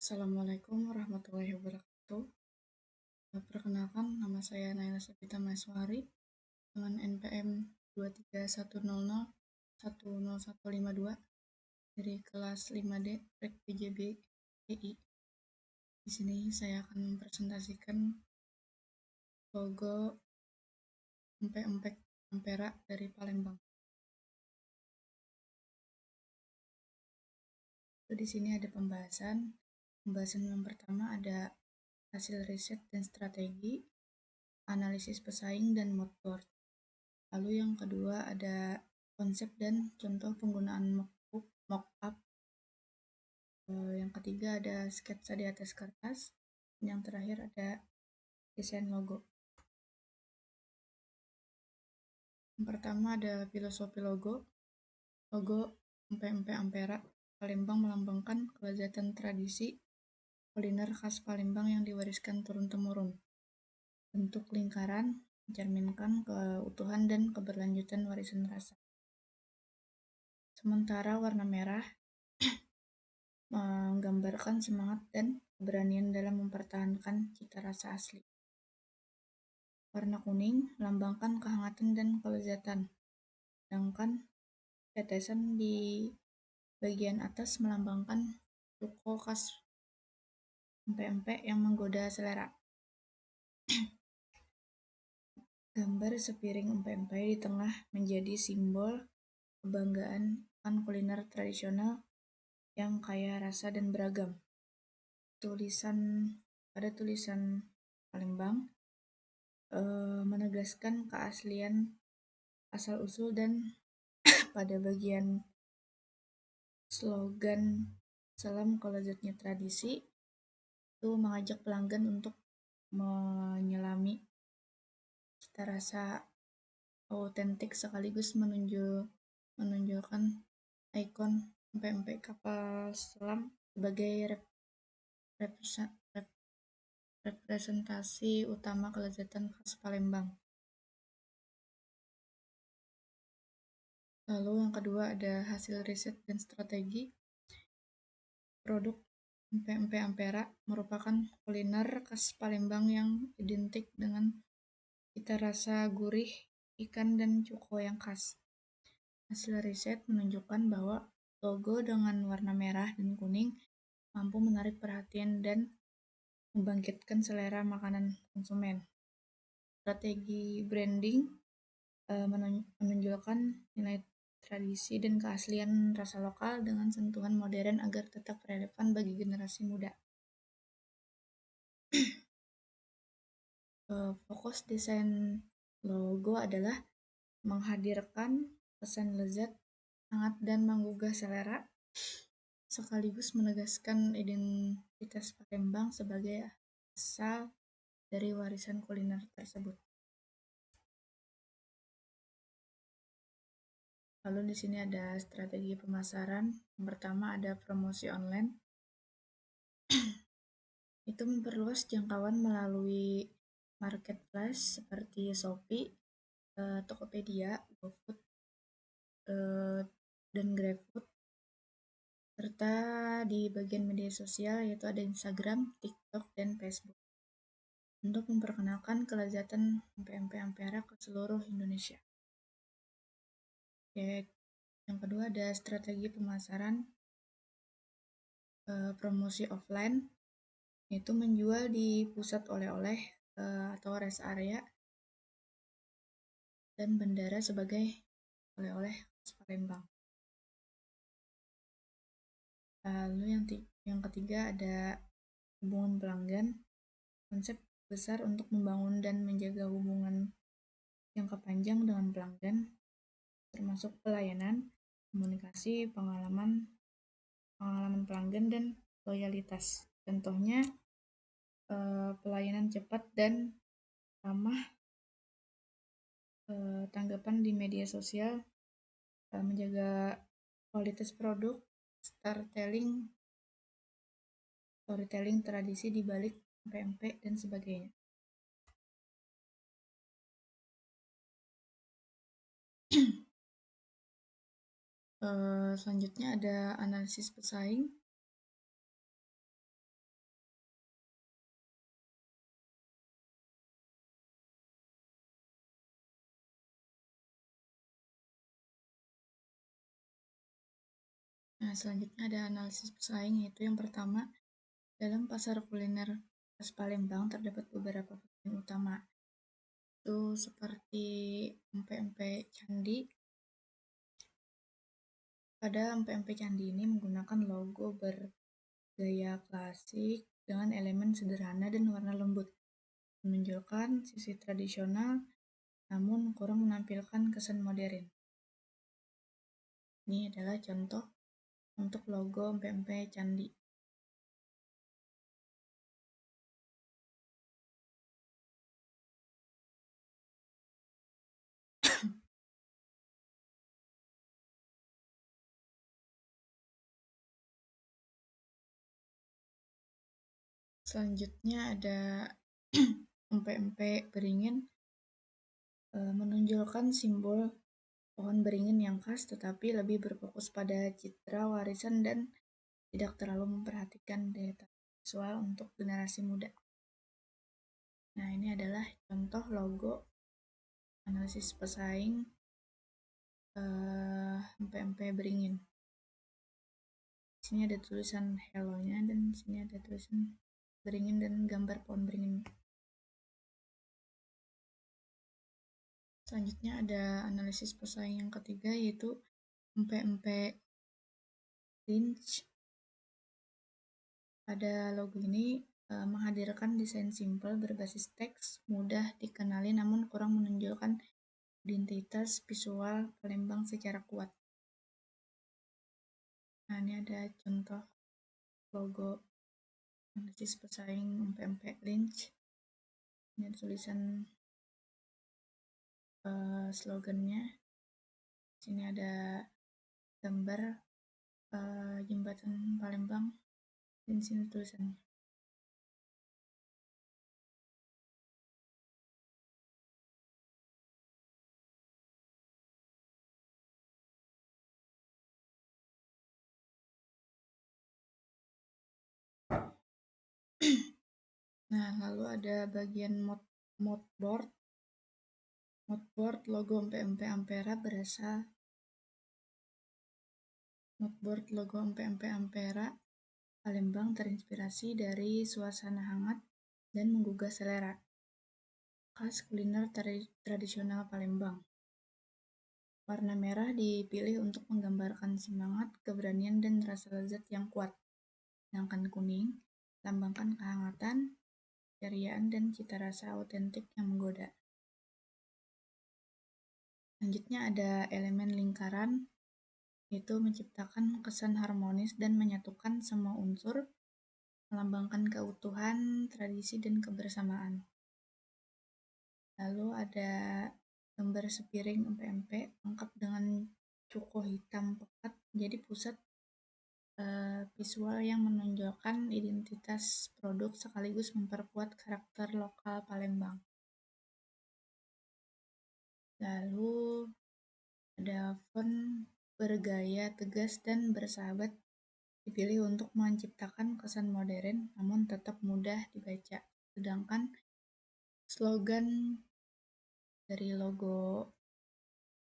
Assalamualaikum warahmatullahi wabarakatuh. Perkenalkan, nama saya Naila Sabita Maswari dengan NPM 23100100152 dari kelas 5D Prek PJB EI. Di sini saya akan mempresentasikan logo empek-empek Ampera dari Palembang. Di sini ada pembahasan. Pembahasan yang pertama ada hasil riset dan strategi, analisis pesaing dan mood board. Lalu yang kedua ada konsep dan contoh penggunaan mockup. Yang ketiga ada sketsa di atas kertas. Yang terakhir ada desain logo. Yang pertama ada filosofi logo. Logo empek-empek Ampera Palembang melambangkan kelezatan tradisi kuliner khas Palembang yang diwariskan turun-temurun. Bentuk lingkaran mencerminkan keutuhan dan keberlanjutan warisan rasa. Sementara warna merah menggambarkan semangat dan keberanian dalam mempertahankan cita rasa asli. Warna kuning melambangkan kehangatan dan kelezatan, sedangkan tetesan di bagian atas melambangkan cuko khas empek-empek yang menggoda selera. Gambar sepiring empek-empek di tengah menjadi simbol kebanggaan akan kuliner tradisional yang kaya rasa dan beragam. Pada tulisan Palembang menegaskan keaslian asal-usul, dan pada bagian slogan salam kelezatnya tradisi itu mengajak pelanggan untuk menyelami cita rasa autentik sekaligus menunjukkan ikon empek-empek kapal selam sebagai representasi utama kelezatan khas Palembang. Lalu yang kedua ada hasil riset dan strategi. Produk empek-empek Ampera merupakan kuliner khas Palembang yang identik dengan cita rasa gurih ikan dan cuko yang khas. Hasil riset menunjukkan bahwa logo dengan warna merah dan kuning mampu menarik perhatian dan membangkitkan selera makanan konsumen. Strategi branding menunjukkan nilai tradisi dan keaslian rasa lokal dengan sentuhan modern agar tetap relevan bagi generasi muda. Fokus desain logo adalah menghadirkan pesan lezat, hangat, dan menggugah selera, sekaligus menegaskan identitas Palembang sebagai asal dari warisan kuliner tersebut. Lalu di sini ada strategi pemasaran. Yang pertama ada promosi online. Itu memperluas jangkauan melalui marketplace seperti Shopee, Tokopedia, GoFood, dan GrabFood, serta di bagian media sosial yaitu ada Instagram, TikTok, dan Facebook untuk memperkenalkan kelezatan empek-empek Ampera ke seluruh Indonesia. Yang kedua ada strategi pemasaran promosi offline, yaitu menjual di pusat oleh-oleh atau rest area dan bandara sebagai oleh-oleh khas Palembang. Lalu yang ketiga ada hubungan pelanggan. Konsep besar untuk membangun dan menjaga hubungan jangka panjang dengan pelanggan, termasuk pelayanan, komunikasi, pengalaman pelanggan, dan loyalitas. Contohnya pelayanan cepat dan ramah, tanggapan di media sosial, menjaga kualitas produk, storytelling tradisi di balik empek-empek, dan sebagainya. Selanjutnya ada analisis pesaing. Nah, selanjutnya ada analisis pesaing, yaitu yang pertama, dalam pasar kuliner khas Palembang terdapat beberapa pesaing utama, itu seperti empek-empek candi. Pada empek-empek candi ini menggunakan logo bergaya klasik dengan elemen sederhana dan warna lembut, menunjukkan sisi tradisional namun kurang menampilkan kesan modern. Ini adalah contoh untuk logo empek-empek candi. Selanjutnya ada empek-empek beringin, menonjolkan simbol pohon beringin yang khas tetapi lebih berfokus pada citra warisan dan tidak terlalu memperhatikan daya tarik visual untuk generasi muda. Nah, ini adalah contoh logo analisis pesaing empek-empek beringin. Sini ada tulisan hello-nya dan sini ada tulisan beringin dan gambar pohon beringin. Selanjutnya ada analisis pesaing yang ketiga, yaitu empek-empek Lynch. Pada logo ini menghadirkan desain simpel berbasis teks, mudah dikenali namun kurang menonjolkan identitas visual Palembang secara kuat. Nah, ini ada contoh logo analisis pesaing empek-empek Lynch. Ini ada tulisan slogannya. Sini ada gambar jembatan Palembang dan sini tulisannya. Nah, lalu ada bagian moodboard. Moodboard logo empek-empek Ampera berasal Moodboard logo empek-empek Ampera Palembang terinspirasi dari suasana hangat dan menggugah selera khas kuliner tradisional Palembang. Warna merah dipilih untuk menggambarkan semangat, keberanian, dan rasa lezat yang kuat. Sedangkan kuning lambangkan kehangatan, keceriaan, dan cita rasa autentik yang menggoda. Selanjutnya ada elemen lingkaran, yaitu menciptakan kesan harmonis dan menyatukan semua unsur, melambangkan keutuhan, tradisi, dan kebersamaan. Lalu ada gambar sepiring empek-empek lengkap dengan cuko hitam pekat menjadi pusat visual yang menonjolkan identitas produk sekaligus memperkuat karakter lokal Palembang. Lalu ada font bergaya tegas dan bersahabat dipilih untuk menciptakan kesan modern namun tetap mudah dibaca. Sedangkan slogan dari logo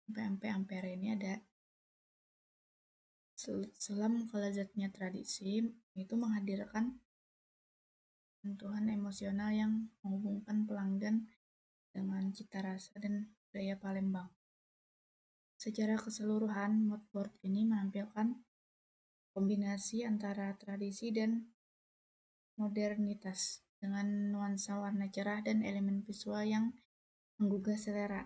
empek-empek Ampera ini ada selam kelezatnya tradisi, itu menghadirkan sentuhan emosional yang menghubungkan pelanggan dengan cita rasa dan budaya Palembang. Secara keseluruhan, moodboard ini menampilkan kombinasi antara tradisi dan modernitas dengan nuansa warna cerah dan elemen visual yang menggugah selera,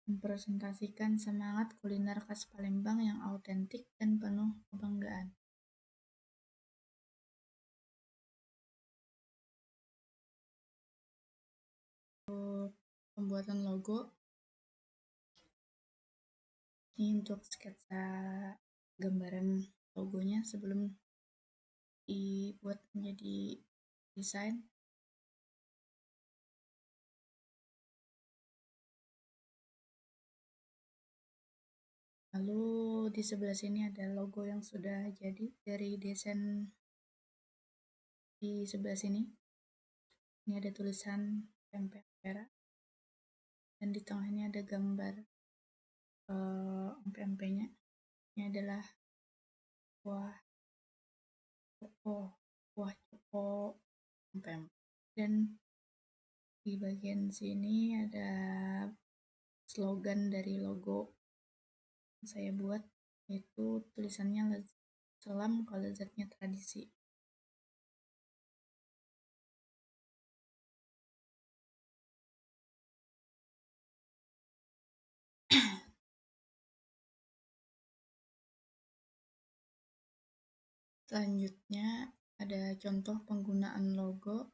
mempresentasikan semangat kuliner khas Palembang yang autentik dan penuh kebanggaan. Pembuatan logo ini untuk sketsa gambaran logonya sebelum dibuat menjadi desain. Lalu di sebelah sini ada logo yang sudah jadi dari desain di sebelah sini. Ini ada tulisan empek Ampera dan di tengah ini ada gambar empek-empeknya. Ini adalah buah coko, buah coko, pempek. Dan di bagian sini ada slogan dari logo yang saya buat, yaitu tulisannya "Selam kelezatnya tradisi". Selanjutnya ada contoh penggunaan logo.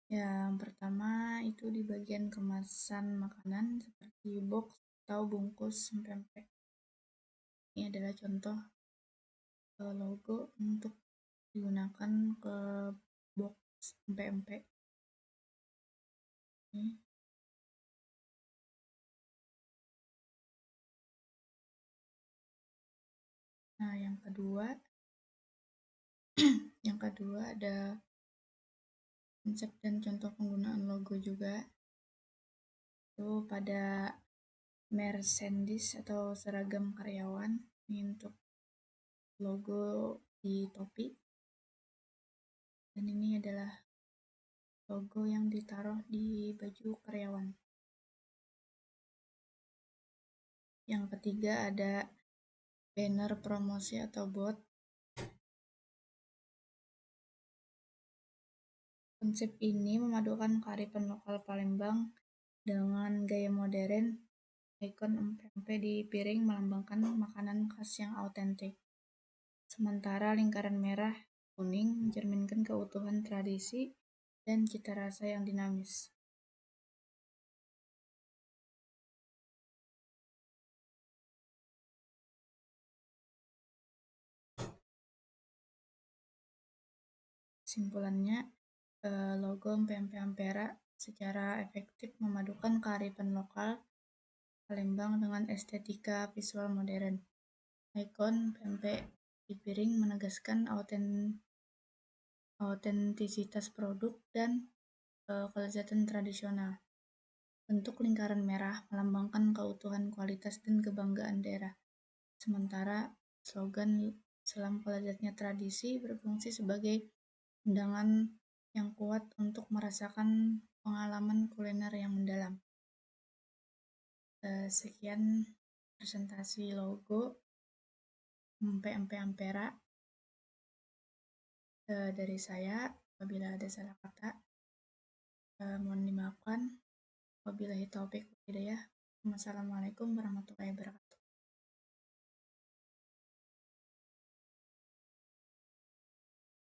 Yang pertama itu di bagian kemasan makanan seperti box atau bungkus pempek. Ini adalah contoh logo untuk digunakan ke box pempek. Nah, yang kedua ada konsep dan contoh penggunaan logo juga. Itu pada merchandise atau seragam karyawan. Ini untuk logo di topi. Dan ini adalah logo yang ditaruh di baju karyawan. Yang ketiga ada banner promosi atau bot. Konsep ini memadukan kearifan lokal Palembang dengan gaya modern. Ikon pempek di piring melambangkan makanan khas yang autentik. Sementara lingkaran merah kuning mencerminkan keutuhan tradisi dan cita rasa yang dinamis. Kesimpulannya, logo pempek Ampera secara efektif memadukan kearifan lokal Palembang dengan estetika visual modern. Ikon pempek di piring menegaskan autentisitas produk dan kelezatan tradisional. Bentuk lingkaran merah melambangkan keutuhan kualitas dan kebanggaan daerah. Sementara slogan "Selam kelezatnya tradisi" berfungsi sebagai undangan yang kuat untuk merasakan pengalaman kuliner yang mendalam. Sekian presentasi logo pempek Ampera dari saya. Apabila ada salah kata, mohon dimaafkan. Wabillahi taufik wal hidayah. Wassalamualaikum warahmatullahi wabarakatuh.